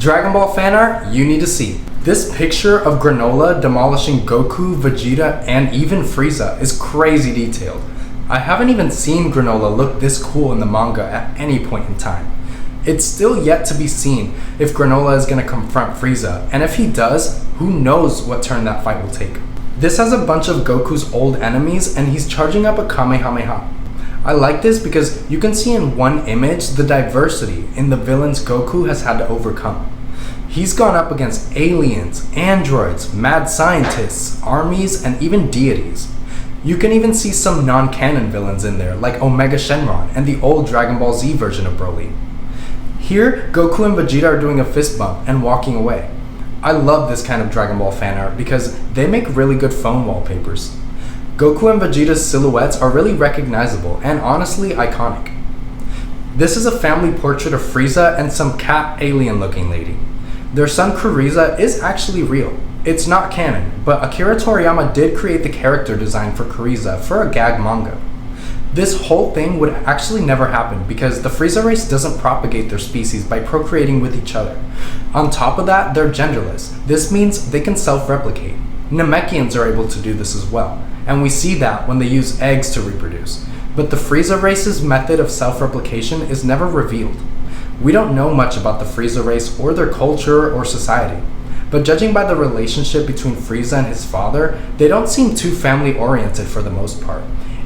Dragon Ball fan art you need to see. This picture of Granola demolishing Goku, Vegeta, and even Frieza is crazy detailed. I haven't even seen Granola look this cool in the manga at any point in time. It's still yet to be seen if Granola is going to confront Frieza, and if he does, who knows what turn that fight will take. This has a bunch of Goku's old enemies, and he's charging up a Kamehameha. I like this because you can see in one image the diversity in the villains Goku has had to overcome. He's gone up against aliens, androids, mad scientists, armies, and even deities. You can even see some non-canon villains in there, like Omega Shenron and the old Dragon Ball Z version of Broly. Here, Goku and Vegeta are doing a fist bump and walking away. I love this kind of Dragon Ball fan art because they make really good phone wallpapers. Goku and Vegeta's silhouettes are really recognizable and honestly iconic. This is a family portrait of Frieza and some cat alien looking lady. Their son Kuriza is actually real. It's not canon, but Akira Toriyama did create the character design for Kuriza for a gag manga. This whole thing would actually never happen because the Frieza race doesn't propagate their species by procreating with each other. On top of that, they're genderless. This means they can self-replicate. Namekians are able to do this as well, and we see that when they use eggs to reproduce. But the Frieza race's method of self-replication is never revealed. We don't know much about the Frieza race or their culture or society, but judging by the relationship between Frieza and his father, they don't seem too family-oriented for the most part.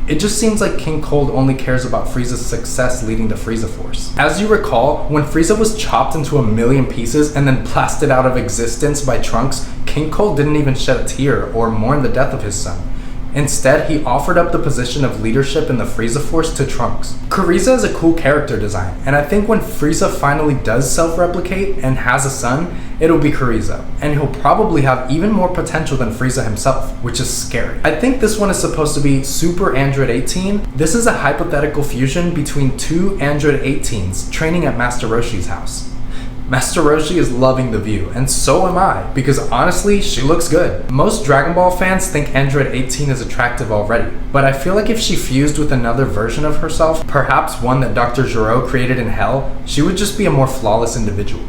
It just seems like King Cold only cares about Frieza's success leading the Frieza Force. As you recall, when Frieza was chopped into a million pieces and then blasted out of existence by Trunks, King Cold didn't even shed a tear or mourn the death of his son. Instead, he offered up the position of leadership in the Frieza Force to Trunks. Kuriza is a cool character design, and I think when Frieza finally does self-replicate and has a son, it'll be Kuriza, and he'll probably have even more potential than Frieza himself, which is scary. I think this one is supposed to be Super Android 18. This is a hypothetical fusion between two Android 18s training at Master Roshi's house. Master Roshi is loving the view, and so am I, because honestly, she looks good. Most Dragon Ball fans think Android 18 is attractive already, but I feel like if she fused with another version of herself, perhaps one that Dr. Gero created in Hell, she would just be a more flawless individual.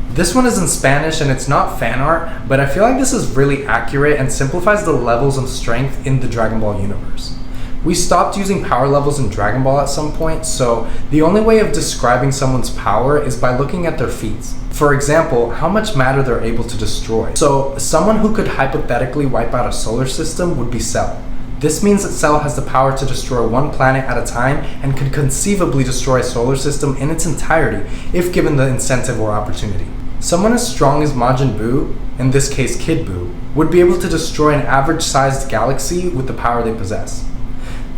This one is in Spanish and it's not fan art, but I feel like this is really accurate and simplifies the levels of strength in the Dragon Ball universe. We stopped using power levels in Dragon Ball at some point, so the only way of describing someone's power is by looking at their feats. For example, how much matter they're able to destroy. So, someone who could hypothetically wipe out a solar system would be Cell. This means that Cell has the power to destroy one planet at a time and could conceivably destroy a solar system in its entirety if given the incentive or opportunity. Someone as strong as Majin Buu, in this case Kid Buu, would be able to destroy an average-sized galaxy with the power they possess.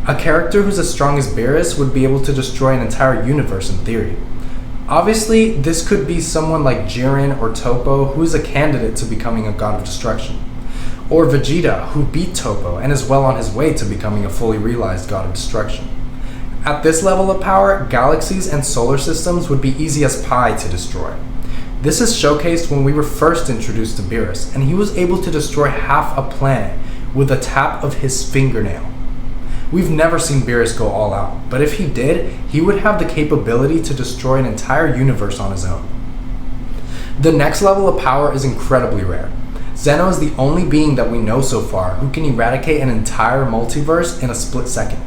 A character who's as strong as Beerus would be able to destroy an entire universe in theory. Obviously, this could be someone like Jiren or Toppo, who is a candidate to becoming a god of destruction. Or Vegeta, who beat Toppo and is well on his way to becoming a fully realized god of destruction. At this level of power, galaxies and solar systems would be easy as pie to destroy. This is showcased when we were first introduced to Beerus, and he was able to destroy half a planet with a tap of his fingernail. We've never seen Beerus go all out, but if he did, he would have the capability to destroy an entire universe on his own. The next level of power is incredibly rare. Zeno is the only being that we know so far who can eradicate an entire multiverse in a split second.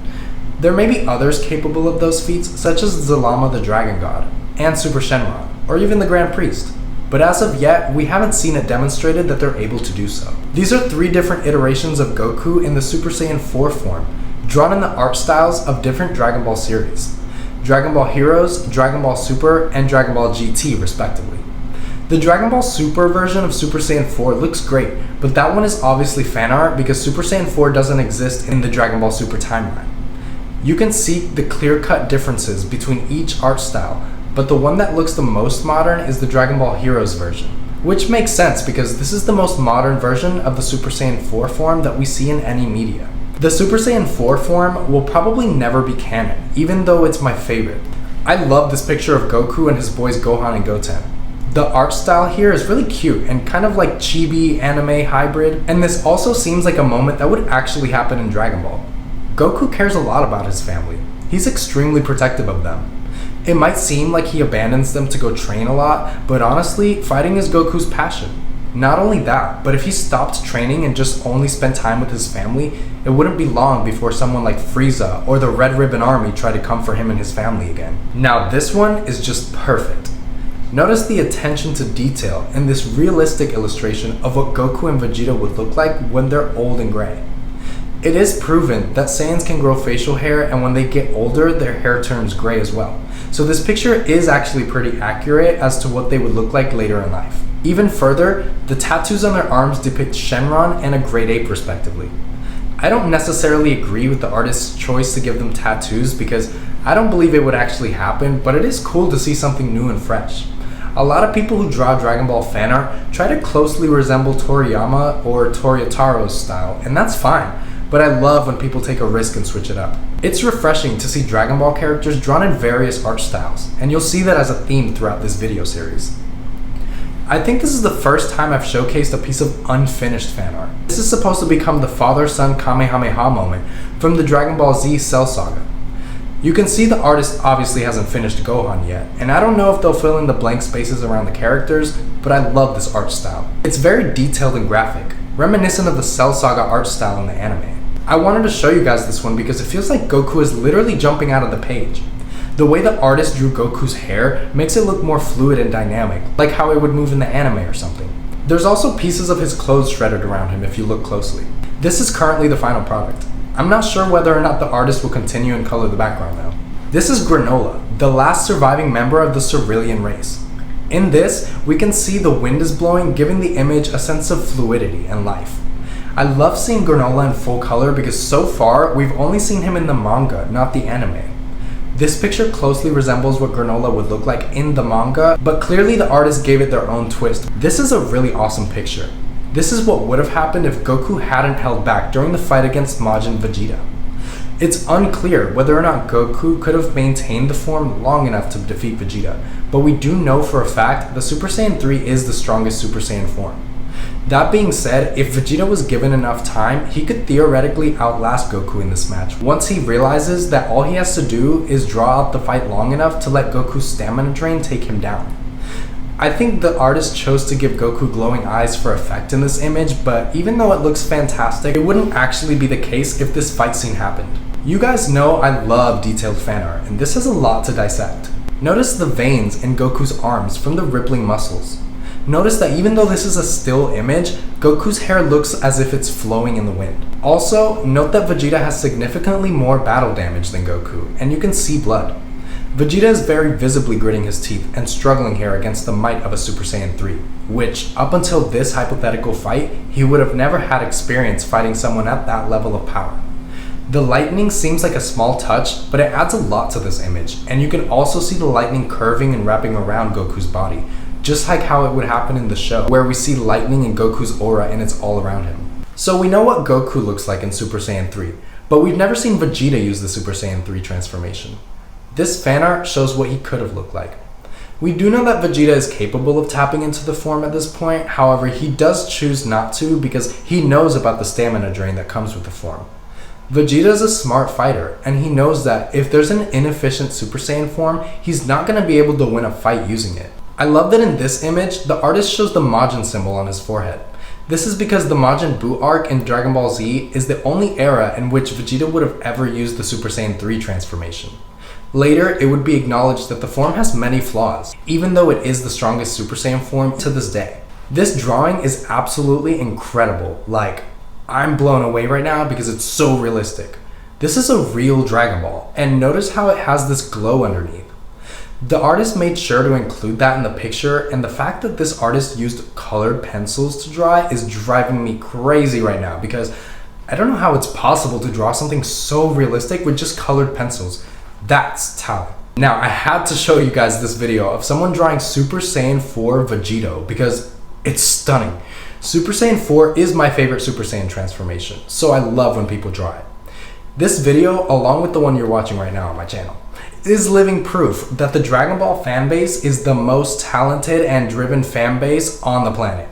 There may be others capable of those feats, such as Zalama the Dragon God, and Super Shenron, or even the Grand Priest. But as of yet, we haven't seen it demonstrated that they're able to do so. These are 3 different iterations of Goku in the Super Saiyan 4 form, drawn in the art styles of different Dragon Ball series. Dragon Ball Heroes, Dragon Ball Super, and Dragon Ball GT respectively. The Dragon Ball Super version of Super Saiyan 4 looks great, but that one is obviously fan art because Super Saiyan 4 doesn't exist in the Dragon Ball Super timeline. You can see the clear-cut differences between each art style, but the one that looks the most modern is the Dragon Ball Heroes version, which makes sense because this is the most modern version of the Super Saiyan 4 form that we see in any media. The Super Saiyan 4 form will probably never be canon, even though it's my favorite. I love this picture of Goku and his boys Gohan and Goten. The art style here is really cute and kind of like chibi anime hybrid, and this also seems like a moment that would actually happen in Dragon Ball. Goku cares a lot about his family. He's extremely protective of them. It might seem like he abandons them to go train a lot, but honestly, fighting is Goku's passion. Not only that, but if he stopped training and just only spent time with his family, it wouldn't be long before someone like Frieza or the Red Ribbon Army tried to come for him and his family again. Now this one is just perfect. Notice the attention to detail in this realistic illustration of what Goku and Vegeta would look like when they're old and gray. It is proven that Saiyans can grow facial hair, and when they get older, their hair turns gray as well. So this picture is actually pretty accurate as to what they would look like later in life. Even further, the tattoos on their arms depict Shenron and a great ape respectively. I don't necessarily agree with the artist's choice to give them tattoos because I don't believe it would actually happen, but it is cool to see something new and fresh. A lot of people who draw Dragon Ball fan art try to closely resemble Toriyama or Toriataro's style, and that's fine, but I love when people take a risk and switch it up. It's refreshing to see Dragon Ball characters drawn in various art styles, and you'll see that as a theme throughout this video series. I think this is the first time I've showcased a piece of unfinished fan art. This is supposed to become the father-son Kamehameha moment from the Dragon Ball Z Cell Saga. You can see the artist obviously hasn't finished Gohan yet, and I don't know if they'll fill in the blank spaces around the characters, but I love this art style. It's very detailed and graphic, reminiscent of the Cell Saga art style in the anime. I wanted to show you guys this one because it feels like Goku is literally jumping out of the page. The way the artist drew Goku's hair makes it look more fluid and dynamic, like how it would move in the anime or something. There's also pieces of his clothes shredded around him if you look closely. This is currently the final product. I'm not sure whether or not the artist will continue and color the background though. This is Granola, the last surviving member of the Cerulean race. In this, we can see the wind is blowing, giving the image a sense of fluidity and life. I love seeing Granola in full color because so far, we've only seen him in the manga, not the anime. This picture closely resembles what Granola would look like in the manga, but clearly the artist gave it their own twist. This is a really awesome picture. This is what would have happened if Goku hadn't held back during the fight against Majin Vegeta. It's unclear whether or not Goku could have maintained the form long enough to defeat Vegeta, but we do know for a fact the Super Saiyan 3 is the strongest Super Saiyan form. That being said, if Vegeta was given enough time, he could theoretically outlast Goku in this match once he realizes that all he has to do is draw out the fight long enough to let Goku's stamina drain take him down. I think the artist chose to give Goku glowing eyes for effect in this image, but even though it looks fantastic, it wouldn't actually be the case if this fight scene happened. You guys know I love detailed fan art, and this has a lot to dissect. Notice the veins in Goku's arms from the rippling muscles. Notice that even though this is a still image, Goku's hair looks as if it's flowing in the wind. Also, note that Vegeta has significantly more battle damage than Goku, and you can see blood. Vegeta is very visibly gritting his teeth and struggling here against the might of a Super Saiyan 3, which, up until this hypothetical fight, he would have never had experience fighting someone at that level of power. The lightning seems like a small touch, but it adds a lot to this image, and you can also see the lightning curving and wrapping around Goku's body, just like how it would happen in the show, where we see lightning in Goku's aura and it's all around him. So we know what Goku looks like in Super Saiyan 3, but we've never seen Vegeta use the Super Saiyan 3 transformation. This fan art shows what he could have looked like. We do know that Vegeta is capable of tapping into the form at this point, however he does choose not to because he knows about the stamina drain that comes with the form. Vegeta is a smart fighter, and he knows that if there's an inefficient Super Saiyan form, he's not going to be able to win a fight using it. I love that in this image, the artist shows the Majin symbol on his forehead. This is because the Majin Buu arc in Dragon Ball Z is the only era in which Vegeta would have ever used the Super Saiyan 3 transformation. Later, it would be acknowledged that the form has many flaws, even though it is the strongest Super Saiyan form to this day. This drawing is absolutely incredible. Like, I'm blown away right now because it's so realistic. This is a real Dragon Ball, and notice how it has this glow underneath. The artist made sure to include that in the picture, and the fact that this artist used colored pencils to draw it is driving me crazy right now because I don't know how it's possible to draw something so realistic with just colored pencils. That's talent. Now, I had to show you guys this video of someone drawing Super Saiyan 4 Vegito because it's stunning. Super Saiyan 4 is my favorite Super Saiyan transformation, so I love when people draw it. This video, along with the one you're watching right now on my channel, is living proof that the Dragon Ball fanbase is the most talented and driven fanbase on the planet.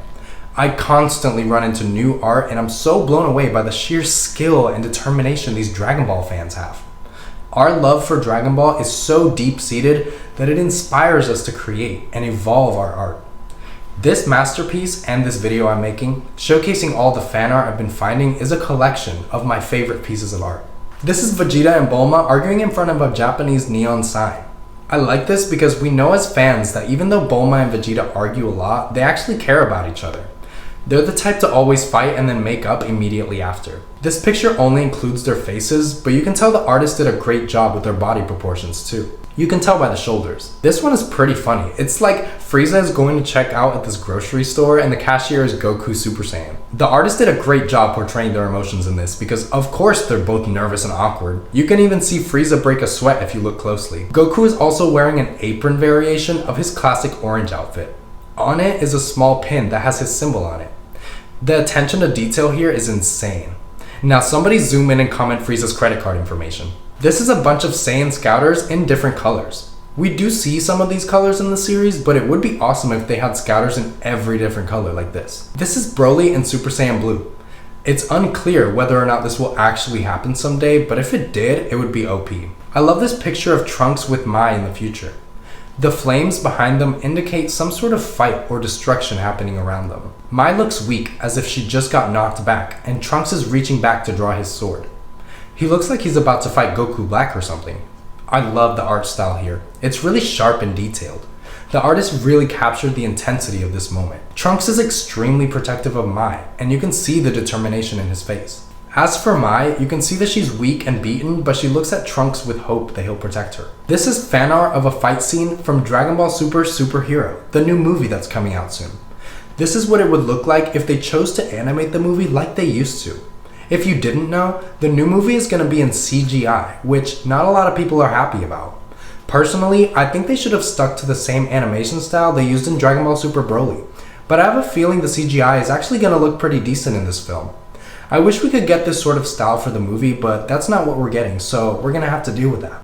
I constantly run into new art, and I'm so blown away by the sheer skill and determination these Dragon Ball fans have. Our love for Dragon Ball is so deep-seated that it inspires us to create and evolve our art. This masterpiece and this video I'm making, showcasing all the fan art I've been finding, is a collection of my favorite pieces of art. This is Vegeta and Bulma arguing in front of a Japanese neon sign. I like this because we know as fans that even though Bulma and Vegeta argue a lot, they actually care about each other. They're the type to always fight and then make up immediately after. This picture only includes their faces, but you can tell the artist did a great job with their body proportions too. You can tell by the shoulders. This one is pretty funny. It's like Frieza is going to check out at this grocery store and the cashier is Goku Super Saiyan. The artist did a great job portraying their emotions in this because of course they're both nervous and awkward. You can even see Frieza break a sweat if you look closely. Goku is also wearing an apron variation of his classic orange outfit. On it is a small pin that has his symbol on it. The attention to detail here is insane. Now somebody zoom in and comment Frieza's credit card information. This is a bunch of Saiyan Scouters in different colors. We do see some of these colors in the series, but it would be awesome if they had Scouters in every different color like this. This is Broly in Super Saiyan Blue. It's unclear whether or not this will actually happen someday, but if it did, it would be OP. I love this picture of Trunks with Mai in the future. The flames behind them indicate some sort of fight or destruction happening around them. Mai looks weak, as if she just got knocked back, and Trunks is reaching back to draw his sword. He looks like he's about to fight Goku Black or something. I love the art style here. It's really sharp and detailed. The artist really captured the intensity of this moment. Trunks is extremely protective of Mai, and you can see the determination in his face. As for Mai, you can see that she's weak and beaten, but she looks at Trunks with hope that he'll protect her. This is fan art of a fight scene from Dragonballsupersuperhero, the new movie that's coming out soon. This is what it would look like if they chose to animate the movie like they used to. If you didn't know, the new movie is going to be in CGI, which not a lot of people are happy about. Personally, I think they should have stuck to the same animation style they used in Dragon Ball Super Broly, but I have a feeling the CGI is actually going to look pretty decent in this film. I wish we could get this sort of style for the movie, but that's not what we're getting, so we're going to have to deal with that.